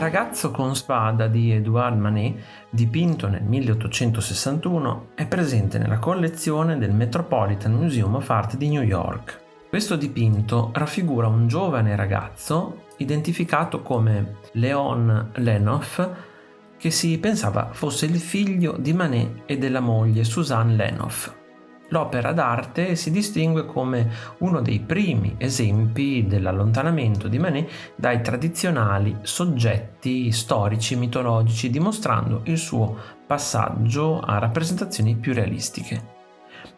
Ragazzo con spada di Edouard Manet, dipinto nel 1861, è presente nella collezione del Metropolitan Museum of Art di New York. Questo dipinto raffigura un giovane ragazzo identificato come Léon Lenoff, che si pensava fosse il figlio di Manet e della moglie Suzanne Lenoff. L'opera d'arte si distingue come uno dei primi esempi dell'allontanamento di Manet dai tradizionali soggetti storici mitologici, dimostrando il suo passaggio a rappresentazioni più realistiche.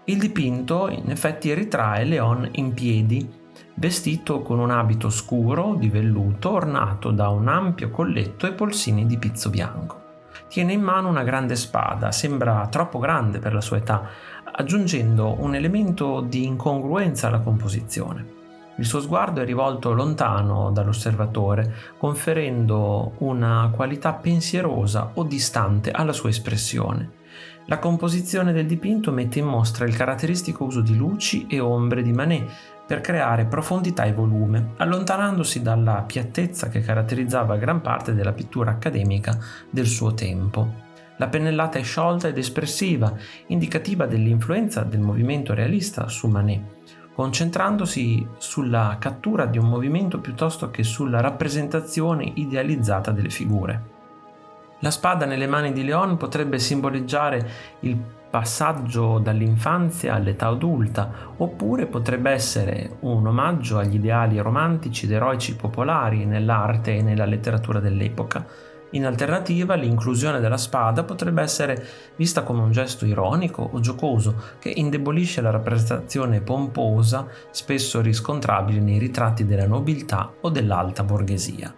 Il dipinto in effetti ritrae Léon in piedi, vestito con un abito scuro di velluto ornato da un ampio colletto e polsini di pizzo bianco. Tiene in mano una grande spada, sembra troppo grande per la sua età, aggiungendo un elemento di incongruenza alla composizione. Il suo sguardo è rivolto lontano dall'osservatore, conferendo una qualità pensierosa o distante alla sua espressione. La composizione del dipinto mette in mostra il caratteristico uso di luci e ombre di Manet per creare profondità e volume, allontanandosi dalla piattezza che caratterizzava gran parte della pittura accademica del suo tempo. La pennellata è sciolta ed espressiva, indicativa dell'influenza del movimento realista su Manet, concentrandosi sulla cattura di un movimento piuttosto che sulla rappresentazione idealizzata delle figure. La spada nelle mani di Léon potrebbe simboleggiare il passaggio dall'infanzia all'età adulta, oppure potrebbe essere un omaggio agli ideali romantici ed eroici popolari nell'arte e nella letteratura dell'epoca. In alternativa, l'inclusione della spada potrebbe essere vista come un gesto ironico o giocoso che indebolisce la rappresentazione pomposa spesso riscontrabile nei ritratti della nobiltà o dell'alta borghesia.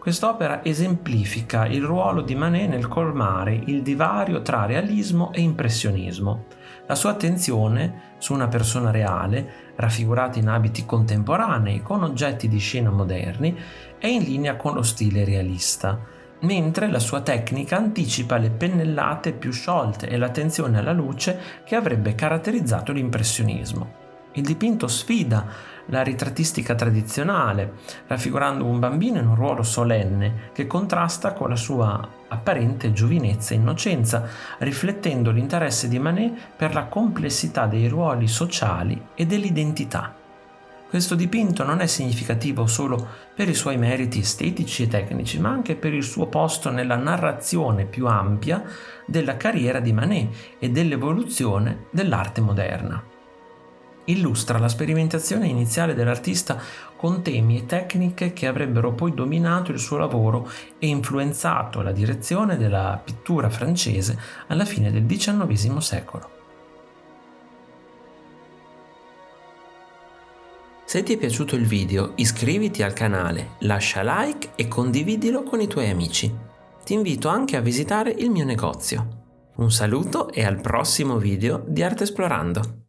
Quest'opera esemplifica il ruolo di Manet nel colmare il divario tra realismo e impressionismo. La sua attenzione su una persona reale, raffigurata in abiti contemporanei con oggetti di scena moderni, è in linea con lo stile realista, mentre la sua tecnica anticipa le pennellate più sciolte e l'attenzione alla luce che avrebbe caratterizzato l'impressionismo. Il dipinto sfida la ritrattistica tradizionale, raffigurando un bambino in un ruolo solenne che contrasta con la sua apparente giovinezza e innocenza, riflettendo l'interesse di Manet per la complessità dei ruoli sociali e dell'identità. Questo dipinto non è significativo solo per i suoi meriti estetici e tecnici, ma anche per il suo posto nella narrazione più ampia della carriera di Manet e dell'evoluzione dell'arte moderna. Illustra la sperimentazione iniziale dell'artista con temi e tecniche che avrebbero poi dominato il suo lavoro e influenzato la direzione della pittura francese alla fine del XIX secolo. Se ti è piaciuto il video, iscriviti al canale, lascia like e condividilo con i tuoi amici. Ti invito anche a visitare il mio negozio. Un saluto e al prossimo video di Arte Esplorando!